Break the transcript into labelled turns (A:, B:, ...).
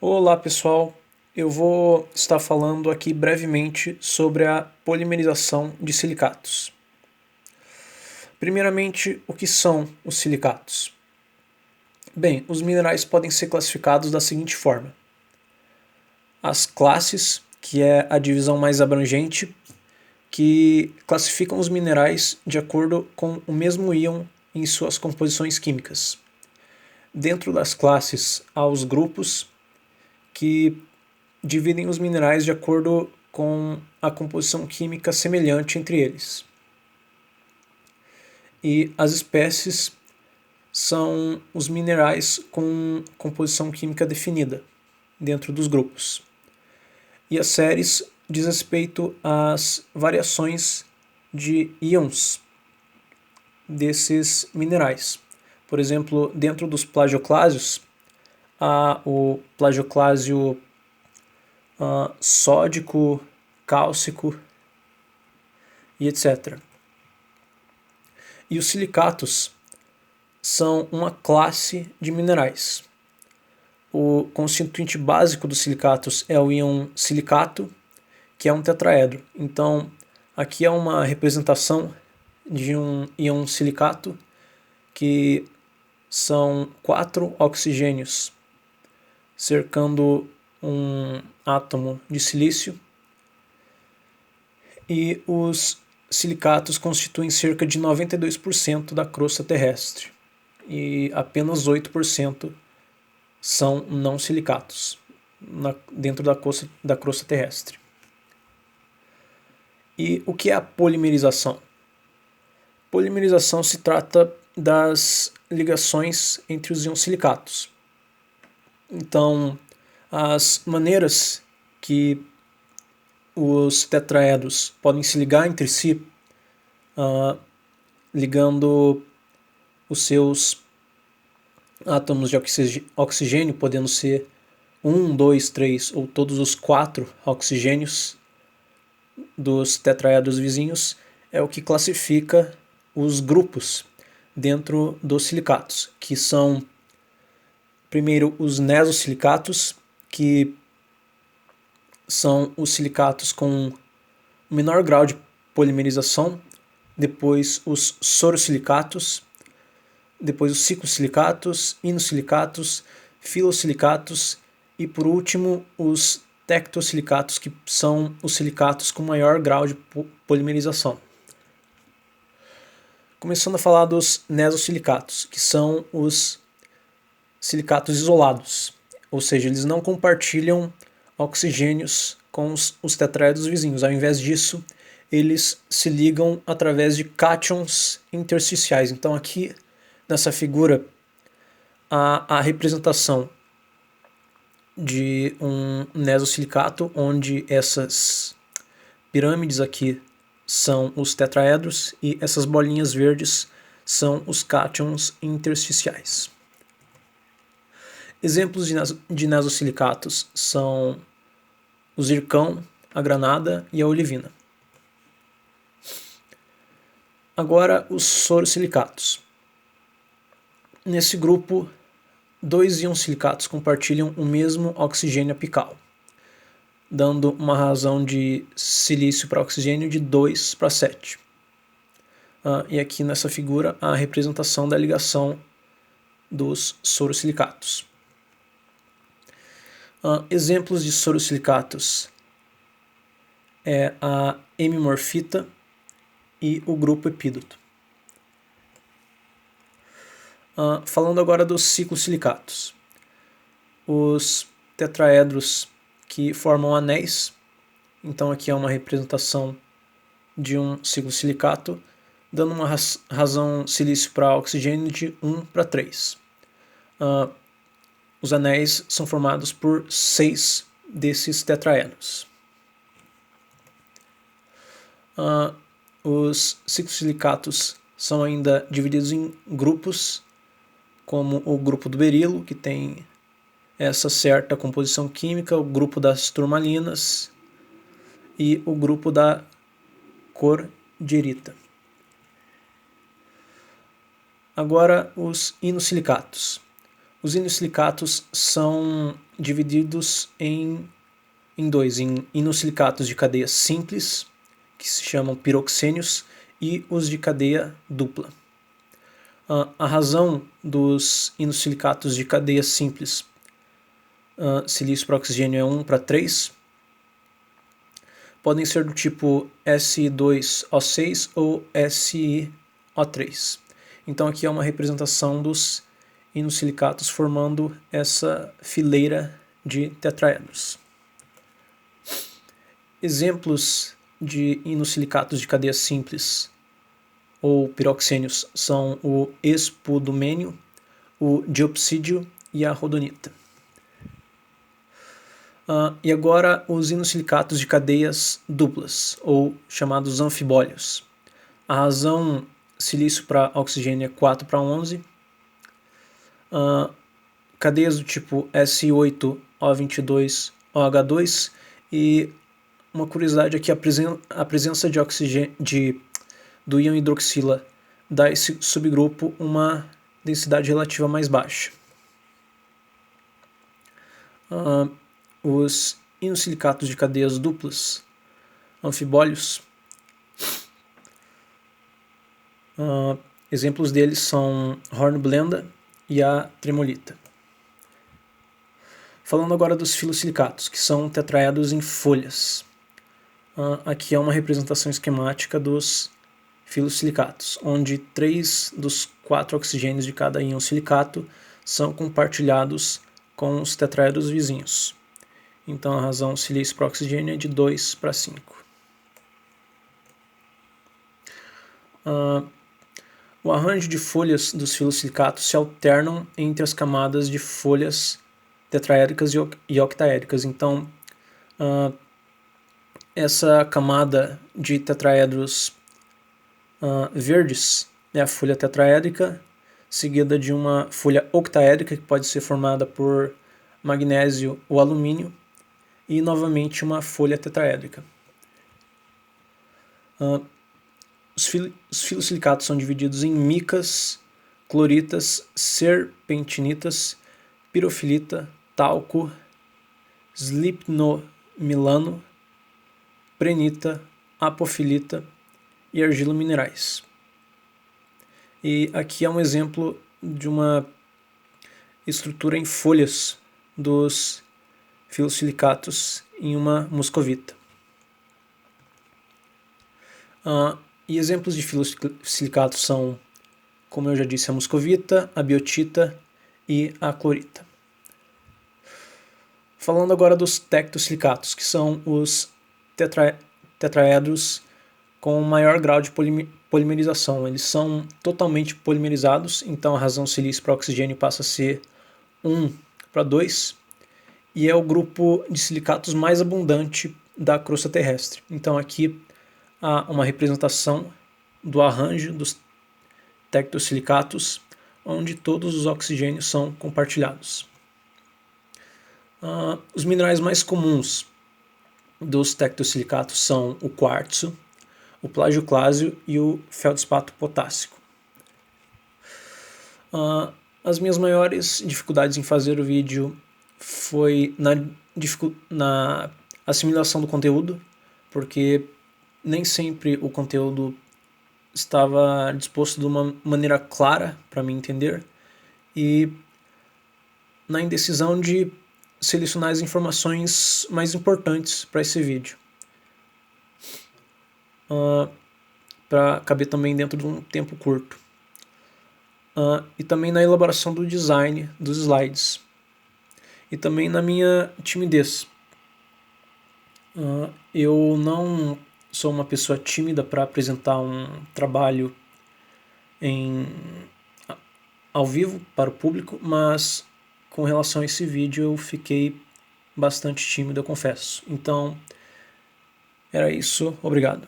A: Olá pessoal, eu vou estar falando aqui brevemente sobre a polimerização de silicatos. Primeiramente, o que são os silicatos? Bem, os minerais podem ser classificados da seguinte forma: as classes, que é a divisão mais abrangente, que classificam os minerais de acordo com o mesmo íon em suas composições químicas. Dentro das classes, há os grupos, que dividem os minerais de acordo com a composição química semelhante entre eles. E as espécies são os minerais com composição química definida dentro dos grupos. E as séries diz respeito às variações de íons desses minerais. Por exemplo, dentro dos plagioclásios, há o plagioclásio sódico, cálcico e etc. E os silicatos são uma classe de minerais. O constituinte básico dos silicatos é o íon silicato, que é um tetraedro. Então, aqui é uma representação de um íon silicato, que são 4 oxigênios cercando um átomo de silício, e os silicatos constituem cerca de 92% da crosta terrestre, e apenas 8% são não silicatos dentro da crosta terrestre. E o que é a polimerização? Polimerização se trata das ligações entre os íons silicatos. Então, as maneiras que os tetraedros podem se ligar entre si, ligando os seus átomos de oxigênio, podendo ser 1, 2, 3 ou todos os 4 oxigênios dos tetraedros vizinhos, é o que classifica os grupos dentro dos silicatos, que são, primeiro, os nesosilicatos, que são os silicatos com menor grau de polimerização, depois os sorosilicatos, depois os ciclosilicatos, inosilicatos, filosilicatos e, por último, os tectosilicatos, que são os silicatos com maior grau de polimerização. Começando a falar dos nesosilicatos, que são os silicatos isolados, ou seja, eles não compartilham oxigênios com os tetraedros vizinhos. Ao invés disso, eles se ligam através de cátions intersticiais. Então aqui nessa figura a representação de um nesosilicato, onde essas pirâmides aqui são os tetraedros e essas bolinhas verdes são os cátions intersticiais. Exemplos de nesosilicatos são o zircão, a granada e a olivina. Agora, os sorosilicatos. Nesse grupo, 2 íons silicatos compartilham o mesmo oxigênio apical, dando uma razão de silício para oxigênio de 2 para 7. E aqui nessa figura a representação da ligação dos sorosilicatos. Exemplos de sorosilicatos é a hemimorfita e o grupo epídoto. Falando agora dos ciclosilicatos. Os tetraedros que formam anéis, então aqui é uma representação de um ciclosilicato, dando uma razão silício para oxigênio de 1 para 3. Os anéis são formados por 6 desses tetraedros. Os ciclosilicatos são ainda divididos em grupos, como o grupo do berilo, que tem essa certa composição química, o grupo das turmalinas e o grupo da cordierita. Agora, os inosilicatos. Os inosilicatos são divididos em dois, em inosilicatos de cadeia simples, que se chamam piroxênios, e os de cadeia dupla. A razão dos inosilicatos de cadeia simples, silício para oxigênio é 1:3, podem ser do tipo Si2O6 ou SiO3. Então aqui é uma representação dos inosilicatos formando essa fileira de tetraedros. Exemplos de inosilicatos de cadeia simples ou piroxênios são o espudumênio, o diopsídio e a rodonita. E agora os inosilicatos de cadeias duplas, ou chamados anfibólios. A razão silício para oxigênio é 4:11. Cadeias do tipo Si8O22OH2, e uma curiosidade é que a presença de oxigênio do íon hidroxila dá a esse subgrupo uma densidade relativa mais baixa. Os inosilicatos de cadeias duplas, anfibólios, exemplos deles são hornblenda e a tremolita. Falando agora dos filosilicatos, que são tetraedros em folhas. Aqui é uma representação esquemática dos filosilicatos, onde 3 dos 4 oxigênios de cada íon silicato são compartilhados com os tetraedros vizinhos. Então a razão silício para oxigênio é de 2:5. O arranjo de folhas dos filosilicatos se alternam entre as camadas de folhas tetraédricas e octaédricas. Então, essa camada de tetraedros verdes é a folha tetraédrica, seguida de uma folha octaédrica, que pode ser formada por magnésio ou alumínio, e novamente uma folha tetraédrica. Os filosilicatos são divididos em micas, cloritas, serpentinitas, pirofilita, talco, slipnomilano, prenita, apofilita e argilominerais. E aqui é um exemplo de uma estrutura em folhas dos filosilicatos em uma moscovita. E exemplos de filosilicatos são, como eu já disse, a moscovita, a biotita e a clorita. Falando agora dos tectosilicatos, que são os tetraedros com maior grau de polimerização. Eles são totalmente polimerizados, então a razão silício para oxigênio passa a ser 1:2, e é o grupo de silicatos mais abundante da crosta terrestre. Então aqui há uma representação do arranjo dos tectosilicatos, onde todos os oxigênios são compartilhados. Os minerais mais comuns dos tectosilicatos são o quartzo, o plagioclásio e o feldspato potássico. As minhas maiores dificuldades em fazer o vídeo foi na assimilação do conteúdo, porque nem sempre o conteúdo estava disposto de uma maneira clara para mim entender, e na indecisão de selecionar as informações mais importantes para esse vídeo, para caber também dentro de um tempo curto, e também na elaboração do design dos slides, e também na minha timidez. Eu não sou uma pessoa tímida para apresentar um trabalho ao vivo para o público, mas com relação a esse vídeo eu fiquei bastante tímido, eu confesso. Então, era isso. Obrigado.